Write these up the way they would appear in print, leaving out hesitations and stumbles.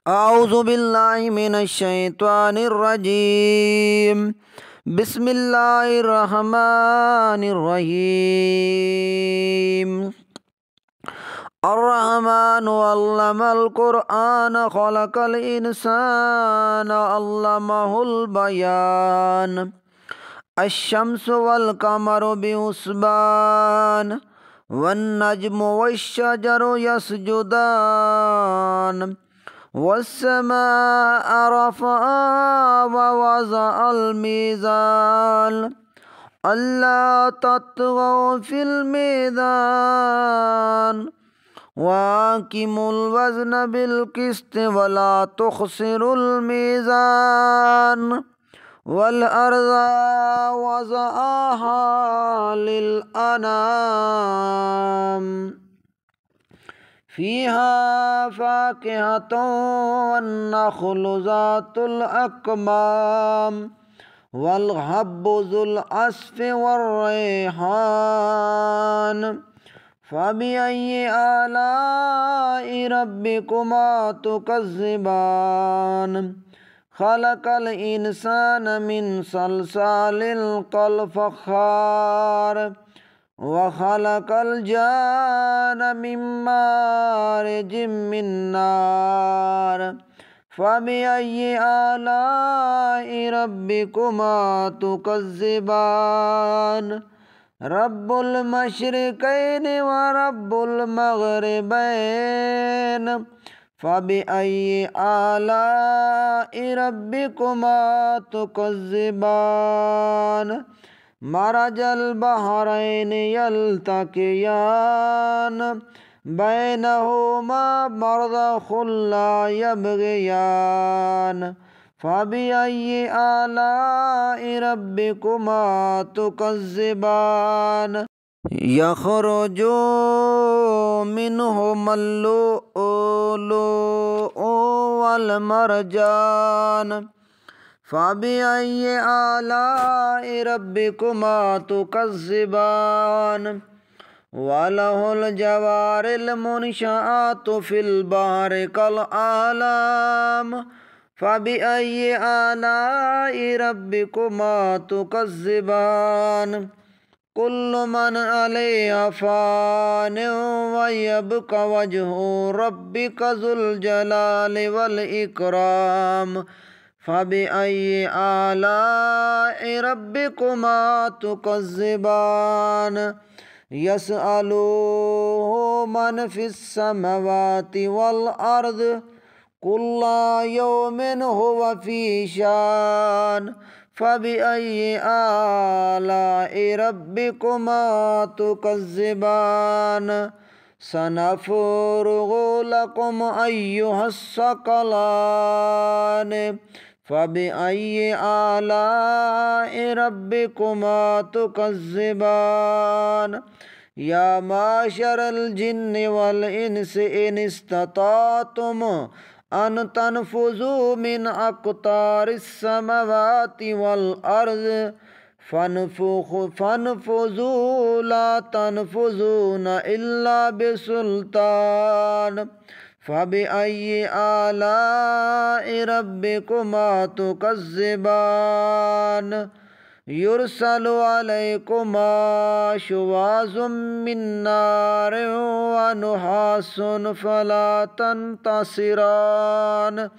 أعوذ بالله من الشيطان الرجيم. بسم الله الرحمن الرحيم. الرحمن علم القرآن خلق الإنسان علمه البيان. الشمس والقمر بحسبان والنجم والشجر يسجدان والسماء رفعها ووضع الميزان ألا تطغوا في الميزان وأقيموا الوزن بالقسط ولا تخسروا الميزان والأرض وضعها للأنام فيها فاكهة والنخل ذات الأكمام والحب ذو العصف والريحان فبأي آلاء ربكما تكذبان خلق الإنسان من صلصال كالفخار وخلق الجان من مارج من نار فبأي آلاء ربكما تكذبان رب المشرقين ورب المغربين فبأي آلاء ربكما تكذبان مرج البحرين يلتقيان بينهما برزخ لا يبغيان فبأي آلاء ربكما تكذبان يخرج منهما اللؤلؤ والمرجان فبأي آلاء ربكما تكذبان وله الجوار المنشآت في البحر كالأعلام فبأي آلاء ربكما تكذبان كل من عليها فان ويبقى وجه ربك ذو الجلال والإكرام فبأي آلاء ربكما تكذبان يسأله من في السماوات والأرض كل يوم هو في شان فبأي آلاء ربكما تكذبان سنفرغ لكم أيها الثقلان فبأي آلاء ربكما تكذبان يا معشر الجن والإنس إن استطعتم أن تنفذوا من أقطار السماوات والأرض فانفذوا لا تنفذون إلا بسلطان فبأي آلاء ربكما تكذبان يرسل عليكما شواظ من نار ونحاس فلا تنتصران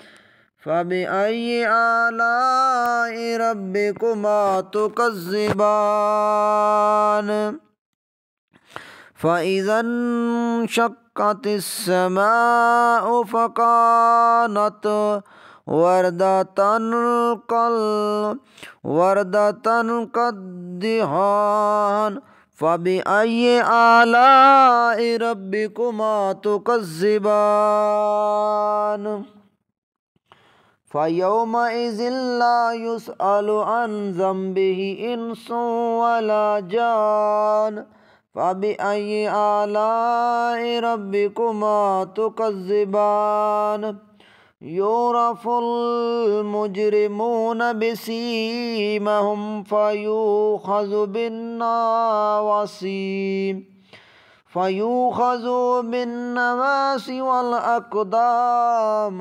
فبأي آلاء ربكما تكذبان فإذا انشقت السماء فكانت وردة كالدهان فبأي آلاء ربكما تكذبان فيومئذ لا يسأل عن ذنبه إنس ولا جان فبأي آلاء ربكما تكذبان يعرف المجرمون بسيمهم فيؤخذ بالنواصي फयूखज़ बिन्नवासि वल अक़दाम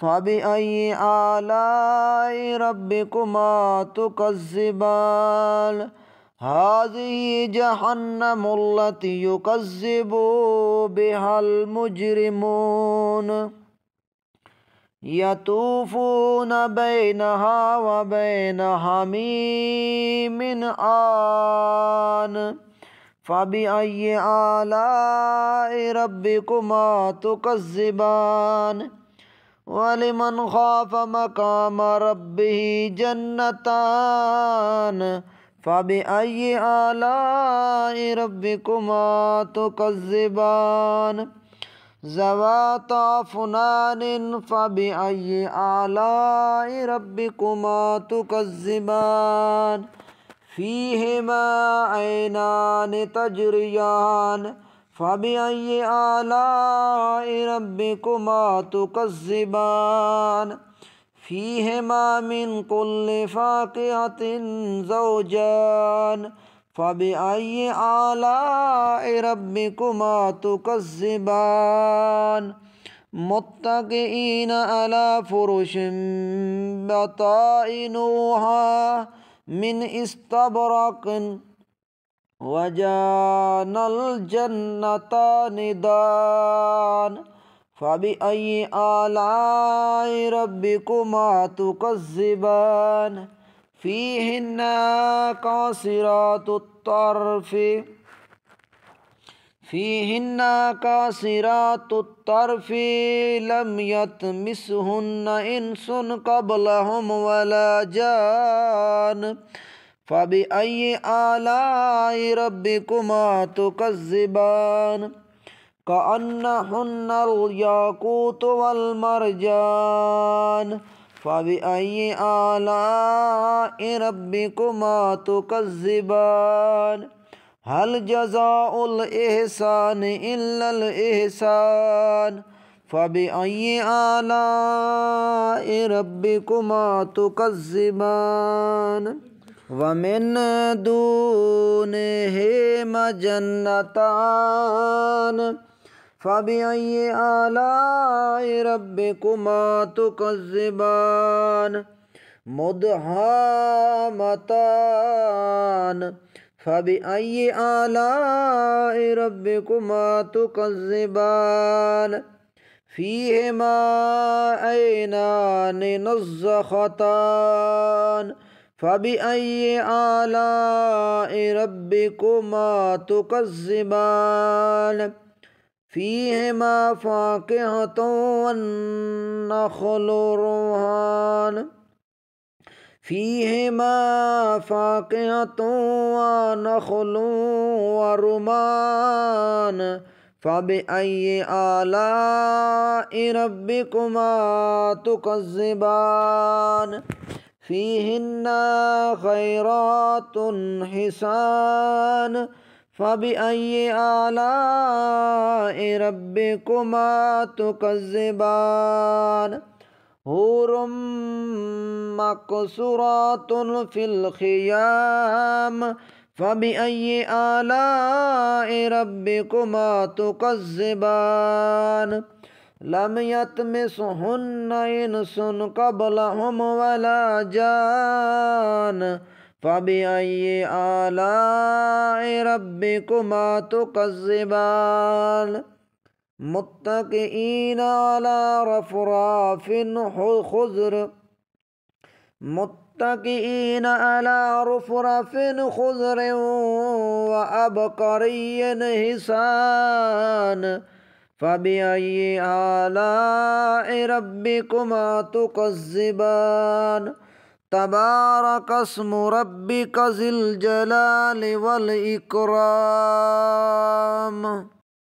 फ़बिअय्यि आलाइ रब्बिकुमा तुकज़्ज़िबान हाज़िही जहन्नमुल्लती युकज़्ज़िबु बिहल मुजरिमून यतूफ़ून बैनहा व बैन हमीमिन आन फ़बिअय्यि आलाइ रब्बिकुमा तुकज़्ज़िबान वलिमन ख़ाफ़ मक़ाम रब्बिही जन्नतान फ़बिअय्यि आलाइ रब्बिकुमा तुकज़्ज़िबान ज़वाता अफ़नानिन फ़बिअय्यि आलाइ रब्बिकुमा तुकज़्ज़िबान फ़ीहिमा ऐनान तजरियान फ़बिअय्यि आलाइ रब्बिकुमा तुकज़्ज़िबान फ़ीहिमा मिन कुल्लि फ़ाकिहतिन ज़ौजान फ़बिअय्यि आलाइ रब्बिकुमा तुकज़्ज़िबान मुत्तक़ीन अला फ़ुरुशिन बताइनुहा मिन इस्तबरक़िन वजानल जन्नतानि दान फ़बिअय्यि आलाइ रब्बिकुमा तुकज़्ज़िबान फ़ीहिन्ना कासिरातुत तर्फ़ि लम यतमिसहुन्न इंसुन क़ब्लहुम वला जान फ़बिअय्यि आलाइ रब्बिकुमा तुकज़्ज़िबान कअन्नहुन्नल याक़ूत वल मरजान फ़बिअय्यि आलाइ रब्बिकुमा तुकज़्ज़िबान हल जज़ाउल इहसान इल्लल इहसान फ़बिअय्यि आलाइ रब्बिकुमा तुकज़्ज़िबान वमिन दूनिहिमा जन्नतान फ़बिअय्यि आलाइ रब्बिकुमा तुकज़्ज़िबान मुदहामतान फ़बिअय्यि आलाइ रब्बिकुमा तुकज़्ज़िबान फ़ीहिमा ऐनान नज़्ज़ख़तान फ़बिअय्यि आलाइ रब्बिकुमा तुकज़्ज़िबान फ़ीहिमा फ़ाकिहतुन वन्नख़्लु रुम्मान फ़ीहिमा फ़ाकिहतुन वन्नख़्लु वरुम्मान फ़बिअय्यि आलाइ रब्बिकुमा तुकज़्ज़िबान फ़ीहिन्ना खैरातुन हिसान फ़बिअय्यि आलाइ रब्बिकुमा तुकज़्ज़िबान हूरुम मक़सूरातुन फ़िल ख़ियाम फ़बिअय्यि आलाइ रब्बिकुमा तुकज़्ज़िबान लम यतमिसहुन्न इंसुन क़ब्लहुम वला जान फ़बिअय्यि आलाइ रब्बिकुमा तुकज़्ज़िबान मुत्तक़ीन अला रफ़राफ़िन ख़ुज़्र व अबक़रिय्यिन हिसान फ़बिअय्यि आलाइ रब्बिकुमा तुकज़्ज़िबान तबारकस्मु रब्बिका ज़िल जलालि वल इकराम।